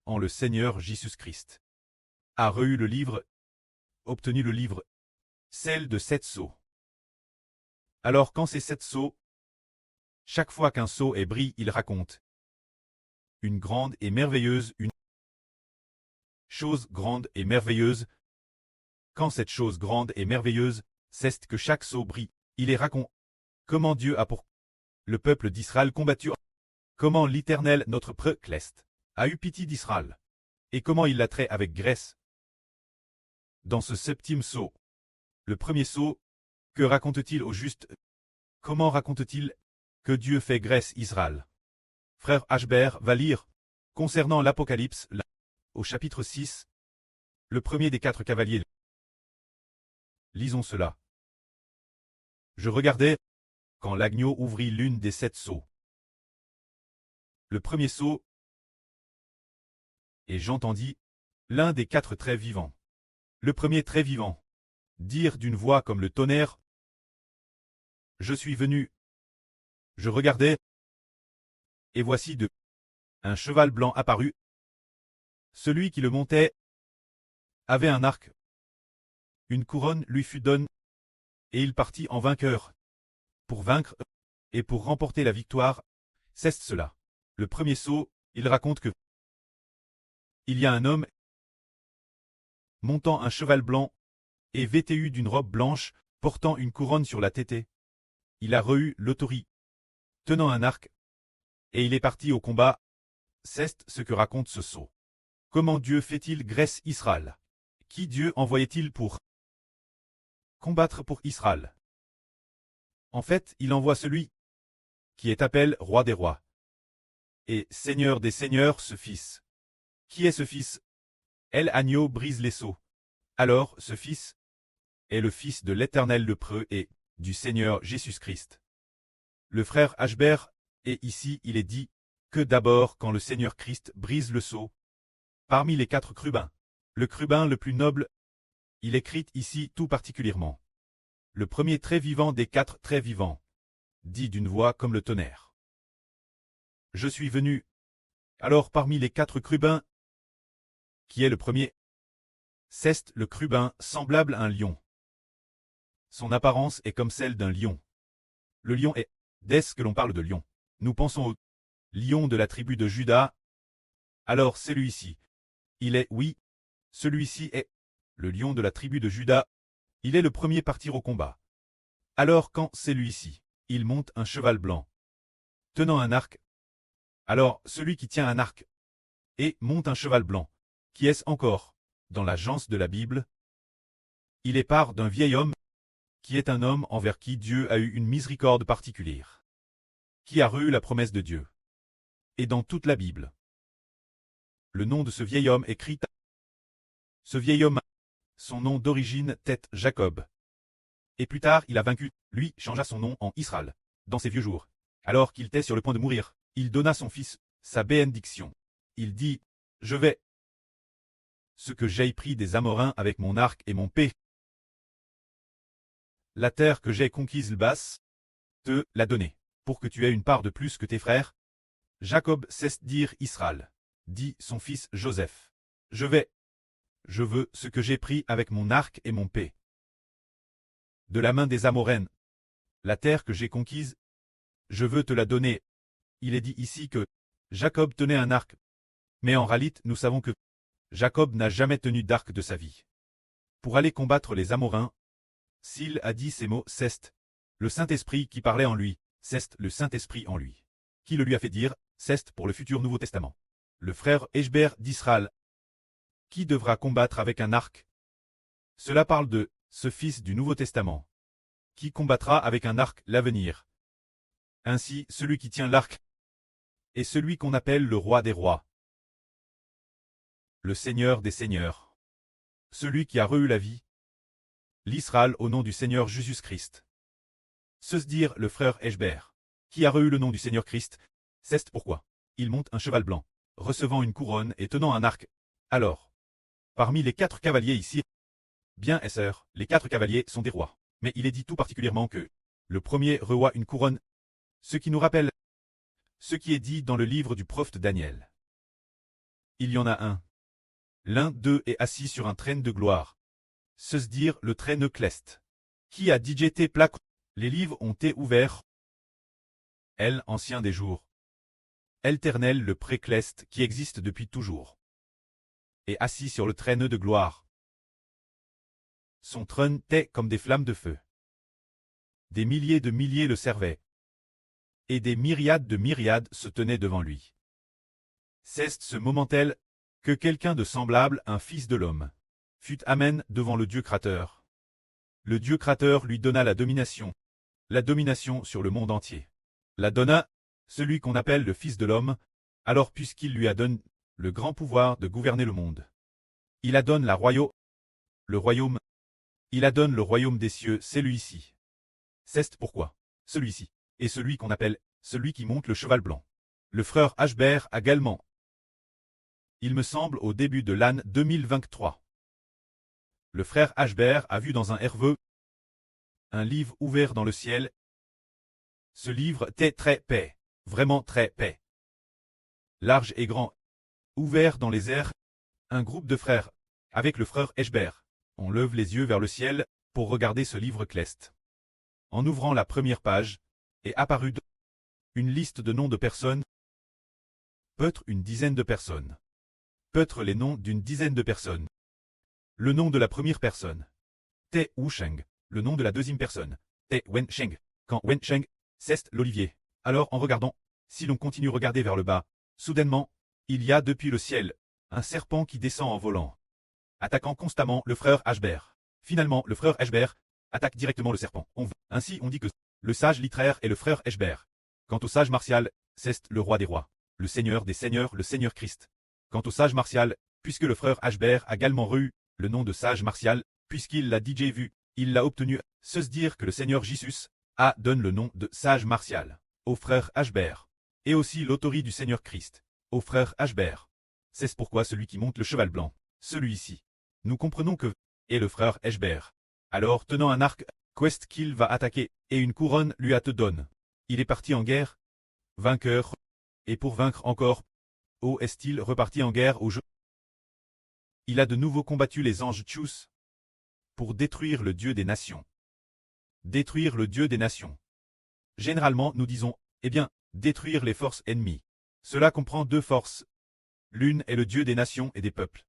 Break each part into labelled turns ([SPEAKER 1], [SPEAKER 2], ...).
[SPEAKER 1] en le Seigneur Jésus-Christ. A reçu le livre, obtenu le livre, celle de 7 sceaux. Alors quand ces 7 sceaux, chaque fois qu'un sceau est bris, il raconte une grande et merveilleuse, une chose grande et merveilleuse. Quand cette chose grande et merveilleuse, c'est que chaque sceau brille, il est raconte comment Dieu a pour le peuple d'Israël combattu, comment l'Éternel notre Précleste a eu pitié d'Israël, et comment il l'a trait avec grâce. Dans ce septième sceau, le premier sceau, que raconte-t-il au juste? Comment raconte-t-il que Dieu fait grâce Israël? Frère Ashbert va lire, concernant l'Apocalypse, au chapitre 6, le premier des 4 cavaliers. Lisons cela. Je regardais, quand l'agneau ouvrit l'une des 7 sceaux. Le premier sceau, et j'entendis, l'un des 4 traits vivants. Le premier trait vivant, dire d'une voix comme le tonnerre, je suis venu. Je regardais, et voici un cheval blanc apparut. Celui qui le montait avait un arc. Une couronne lui fut donnée, et il partit en vainqueur, pour vaincre, et pour remporter la victoire. C'est cela. Le premier sceau, il raconte que il y a un homme montant un cheval blanc, et vêtu d'une robe blanche, portant une couronne sur la tête. Il a reçu l'autorité, tenant un arc, et il est parti au combat. C'est ce que raconte ce sceau. Comment Dieu fait-il grâce Israël? Qui Dieu envoyait-il pour combattre pour Israël? En fait, il envoie celui qui est appelé roi des rois et seigneur des seigneurs, ce fils. Qui est ce fils? El agneau brise les sceaux. Alors, ce fils est le fils de l'Éternel le preux et du Seigneur Jésus-Christ. Le frère Ashbert, et ici il est dit que d'abord quand le Seigneur Christ brise le sceau, parmi les 4 chérubins, le chérubin le plus noble, il écrit ici tout particulièrement. Le premier trait vivant des 4 traits vivants, dit d'une voix comme le tonnerre. Je suis venu. Alors parmi les 4 chérubins, qui est le premier? C'est le chérubin semblable à un lion. Son apparence est comme celle d'un lion. Le lion est, dès que l'on parle de lion, nous pensons au lion de la tribu de Juda. Alors celui-ci, il est, oui, celui-ci est le lion de la tribu de Juda. Il est le premier partir au combat. Alors quand celui-ci, il monte un cheval blanc, tenant un arc. Alors celui qui tient un arc et monte un cheval blanc, qui est-ce encore, dans l'agence de la Bible? Il est part d'un vieil homme, qui est un homme envers qui Dieu a eu une miséricorde particulière, qui a reçu la promesse de Dieu. Et dans toute la Bible, le nom de ce vieil homme écrit. Ce vieil homme, son nom d'origine tête Jacob. Et plus tard il a vaincu, lui changea son nom en Israël, dans ses vieux jours. Alors qu'il était sur le point de mourir, il donna son fils, sa bénédiction. Il dit, je vais, ce que j'ai pris des Amoréens avec mon arc et mon paix. La terre que j'ai conquise le basse, te l'a donnée, pour que tu aies une part de plus que tes frères. Jacob cesse dire Israël, dit son fils Joseph. Je veux ce que j'ai pris avec mon arc et mon paix. De la main des Amoréens, la terre que j'ai conquise, je veux te la donner. Il est dit ici que Jacob tenait un arc. Mais en réalité, nous savons que Jacob n'a jamais tenu d'arc de sa vie. Pour aller combattre les Amoréens, s'il a dit ces mots, c'est le Saint-Esprit qui parlait en lui, c'est le Saint-Esprit en lui, qui le lui a fait dire, c'est pour le futur Nouveau Testament. Le frère Ashbert d'Israël, qui devra combattre avec un arc. Cela parle de ce fils du Nouveau Testament, qui combattra avec un arc l'avenir. Ainsi, celui qui tient l'arc est celui qu'on appelle le roi des rois, le Seigneur des seigneurs, celui qui a reçu la vie, l'Israël au nom du Seigneur Jésus-Christ. Se dire le frère Ashbert, qui a reçu le nom du Seigneur Christ, c'est pourquoi il monte un cheval blanc, recevant une couronne et tenant un arc. Alors, parmi les 4 cavaliers ici, bien et sœurs, les 4 cavaliers sont des rois, mais il est dit tout particulièrement que le premier reçoit une couronne, ce qui nous rappelle ce qui est dit dans le livre du prophète Daniel. Il y en a un. L'un d'eux est assis sur un traîne de gloire. Se dire le traîne cleste. Qui a digité plaque. Les livres ont été ouverts. Elle, ancien des jours. Éternel le précleste qui existe depuis toujours. Et assis sur le traîne de gloire. Son trône était comme des flammes de feu. Des milliers de milliers le servaient. Et des myriades de myriades se tenaient devant lui. C'est ce moment-tel que quelqu'un de semblable, un fils de l'homme, fut amen devant le Dieu créateur. Le Dieu créateur lui donna la domination sur le monde entier. La donna, celui qu'on appelle le Fils de l'homme, alors puisqu'il lui a donné le grand pouvoir de gouverner le monde. Il adonne le royaume. Il adonne le royaume des cieux, c'est lui-ci. C'est pourquoi celui-ci est celui qu'on appelle celui qui monte le cheval blanc. Le frère Ashbert également. Il me semble au début de l'année 2023. Le frère Ashbert a vu dans un herveux un livre ouvert dans le ciel. Ce livre était très paix, vraiment très paix. Large et grand, ouvert dans les airs, un groupe de frères, avec le frère Ashbert, on lève les yeux vers le ciel pour regarder ce livre cleste. En ouvrant la première page, est apparue une liste de noms de personnes, peut-être une dizaine de personnes, peut-être les noms d'une dizaine de personnes. Le nom de la première personne, Te Wusheng, le nom de la deuxième personne, Te Wensheng, quand Wensheng, c'est l'olivier. Alors en regardant, si l'on continue à regarder vers le bas, soudainement, il y a depuis le ciel, un serpent qui descend en volant, attaquant constamment le frère Ashbert. Finalement, le frère Ashbert attaque directement le serpent. Ainsi on dit que le sage littéraire est le frère Ashbert. Quant au sage martial, c'est le roi des rois, le seigneur des seigneurs, le seigneur Christ. Quant au sage martial, puisque le frère Ashbert a également reçu le nom de sage martial, puisqu'il l'a déjà vu, il l'a obtenu, se dire que le seigneur Jesus donne le nom de sage martial au frère Ashbert, et aussi l'autorité du seigneur Christ au frère Ashbert. C'est pourquoi celui qui monte le cheval blanc, celui-ci. Nous comprenons que est le frère Ashbert. Alors tenant un arc, quest qu'il va attaquer, et une couronne lui a te donne. Il est parti en guerre, vainqueur, et pour vaincre encore, est-il reparti en guerre au jeu. Il a de nouveau combattu les anges Tchus pour détruire le Dieu des nations. Détruire le Dieu des nations. Généralement, nous disons, eh bien, détruire les forces ennemies. Cela comprend deux forces. L'une est le Dieu des nations et des peuples.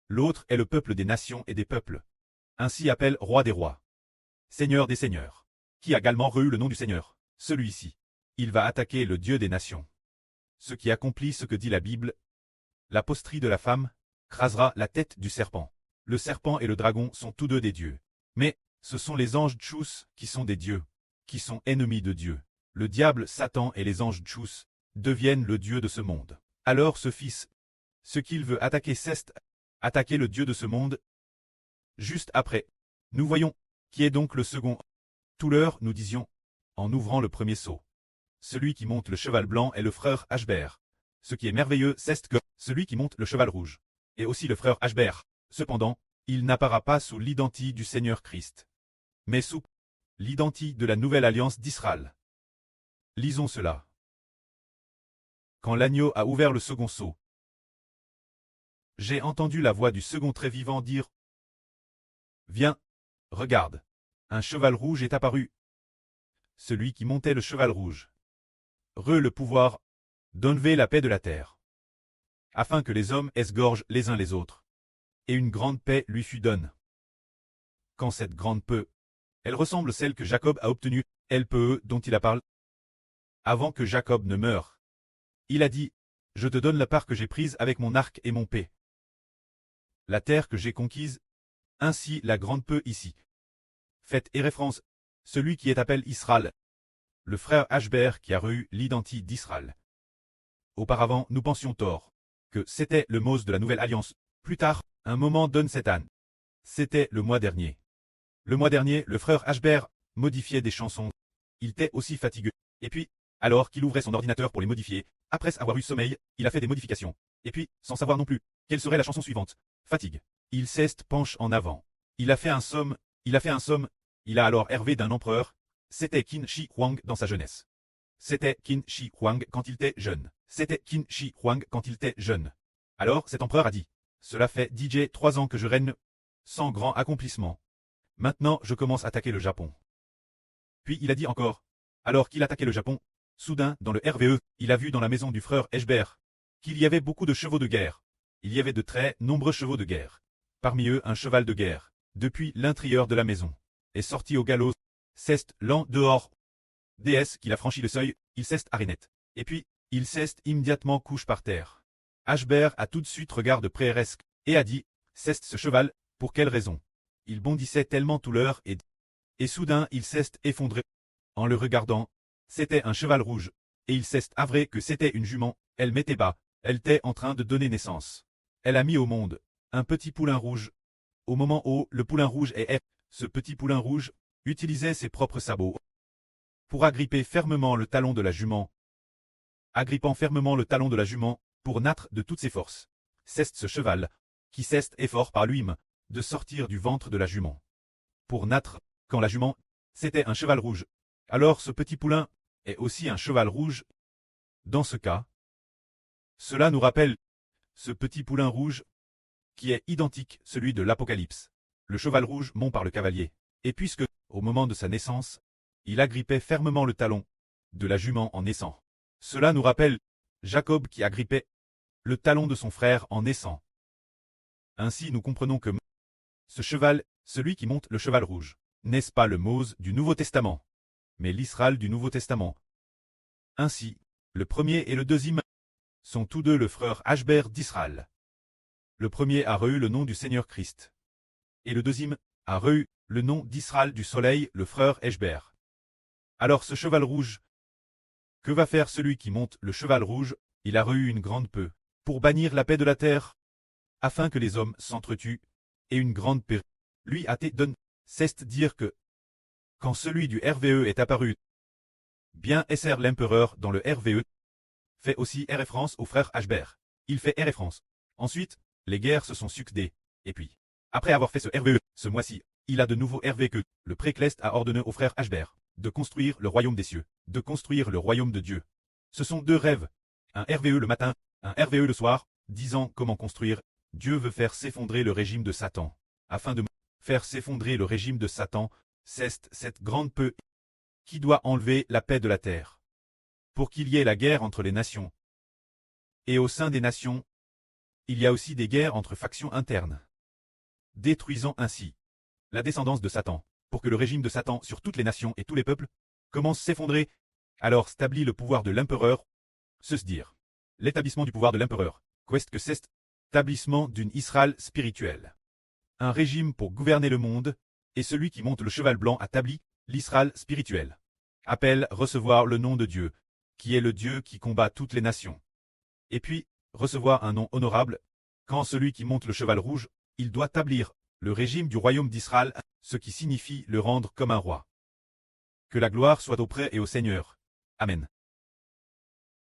[SPEAKER 1] L'autre est le peuple des nations et des peuples. Ainsi appelle roi des rois. Seigneur des seigneurs. Qui a également reçu le nom du Seigneur. Celui-ci. Il va attaquer le Dieu des nations. Ce qui accomplit ce que dit la Bible. La posterie de la femme crasera la tête du serpent. Le serpent et le dragon sont tous deux des dieux. Mais, ce sont les anges Tchus qui sont des dieux, qui sont ennemis de Dieu. Le diable, Satan et les anges Tchus deviennent le Dieu de ce monde. Alors ce fils, ce qu'il veut attaquer c'est attaquer le Dieu de ce monde. Juste après, nous voyons, qui est donc le second. Tout l'heure nous disions, en ouvrant le premier seau. Celui qui monte le cheval blanc est le frère Ashbert. Ce qui est merveilleux c'est que celui qui monte le cheval rouge est aussi le frère Ashbert. Cependant, il n'apparaît pas sous l'identité du Seigneur Christ, mais sous l'identité de la nouvelle alliance d'Israël. Lisons cela. Quand l'agneau a ouvert le second seau, j'ai entendu la voix du second très vivant dire « Viens, regarde, un cheval rouge est apparu. » Celui qui montait le cheval rouge le pouvoir d'enlever la paix de la terre, afin que les hommes égorgent les uns les autres, et une grande paix lui fut donnée. Quand cette grande paix, elle ressemble à celle que Jacob a obtenue, elle paix dont il a parlé. Avant que Jacob ne meure, il a dit, je te donne la part que j'ai prise avec mon arc et mon paix. La terre que j'ai conquise, ainsi la grande paix ici. Faites et référence, celui qui est appelé Israël, le frère Ashbert qui a reçu l'identité d'Israël. Auparavant, nous pensions tort, que c'était le Mose de la nouvelle alliance. Plus tard, un moment donne cette âne. C'était le mois dernier. Le mois dernier, le frère Ashbert modifiait des chansons. Il était aussi fatigué. Et puis, alors qu'il ouvrait son ordinateur pour les modifier, après avoir eu sommeil, il a fait des modifications. Et puis, sans savoir non plus, quelle serait la chanson suivante. Fatigue. Il penche en avant. Il a fait un somme, il a alors hervé d'un empereur. C'était Qin Shi Huang dans sa jeunesse. C'était Qin Shi Huang quand il était jeune. C'était Qin Shi Huang quand il était jeune. Alors cet empereur a dit, cela fait DJ 3 ans que je règne, sans grand accomplissement. Maintenant je commence à attaquer le Japon. Puis il a dit encore, alors qu'il attaquait le Japon, soudain, dans le RVE, il a vu dans la maison du frère Eshbert qu'il y avait beaucoup de chevaux de guerre. Il y avait de très nombreux chevaux de guerre. Parmi eux un cheval de guerre, depuis l'intérieur de la maison, est sorti au galop. Ceste lent dehors. Déesse qu'il a franchi le seuil, il ceste arénette. Et puis, il ceste immédiatement couche par terre. Ashbert a tout de suite regardé presque, et a dit, ceste ce cheval, pour quelle raison? Il bondissait tellement tout l'heure et soudain il ceste effondré. En le regardant, c'était un cheval rouge, et il ceste avré que c'était une jument, elle mettait bas, elle était en train de donner naissance. Elle a mis au monde un petit poulain rouge. Au moment où le poulain rouge ce petit poulain rouge utilisait ses propres sabots pour agripper fermement le talon de la jument. Agrippant fermement le talon de la jument, pour naître de toutes ses forces. Ceste ce cheval, qui ceste est fort par lui-même, de sortir du ventre de la jument. Pour naître, quand la jument, c'était un cheval rouge. Alors ce petit poulain est aussi un cheval rouge. Dans ce cas, cela nous rappelle ce petit poulain rouge, qui est identique celui de l'Apocalypse. Le cheval rouge monte par le cavalier. Et puisque, au moment de sa naissance, il agrippait fermement le talon de la jument en naissant. Cela nous rappelle Jacob qui agrippait le talon de son frère en naissant. Ainsi nous comprenons que ce cheval, celui qui monte le cheval rouge, n'est-ce pas le Mose du Nouveau Testament, mais l'Israël du Nouveau Testament. Ainsi, le premier et le deuxième sont tous deux le frère Ashbert d'Israël. Le premier a reçu le nom du Seigneur Christ. Et le deuxième a reçu le nom d'Israël du soleil, le frère Eshbert. Alors ce cheval rouge, que va faire celui qui monte le cheval rouge? Il a reçu une grande paix, pour bannir la paix de la terre, afin que les hommes s'entretuent, et une grande paix lui a été donnée. C'est dire que, quand celui du RVE est apparu, bien SR l'empereur dans le RVE, fait aussi référence au frère Ashbert. Il fait référence. Ensuite, les guerres se sont succédées, et puis, après avoir fait ce RVE, ce mois-ci, il a de nouveau RV que le précleste a ordonné au frère Ashbert de construire le royaume des cieux, de construire le royaume de Dieu. Ce sont deux rêves, un RVE le matin, un RVE le soir, disant comment construire. Dieu veut faire s'effondrer le régime de Satan. Afin de faire s'effondrer le régime de Satan, c'est cette grande paix qui doit enlever la paix de la terre. Pour qu'il y ait la guerre entre les nations. Et au sein des nations, il y a aussi des guerres entre factions internes, détruisant ainsi la descendance de Satan, pour que le régime de Satan sur toutes les nations et tous les peuples commence à s'effondrer. Alors stablit le pouvoir de l'empereur, se dire l'établissement du pouvoir de l'empereur, qu'est-ce que c'est? Établissement d'une Israël spirituelle. Un régime pour gouverner le monde, et celui qui monte le cheval blanc établit l'Israël spirituel. Appelle recevoir le nom de Dieu, qui est le Dieu qui combat toutes les nations. Et puis, recevoir un nom honorable, quand celui qui monte le cheval rouge, il doit établir le régime du royaume d'Israël, ce qui signifie le rendre comme un roi. Que la gloire soit auprès et au Seigneur. Amen.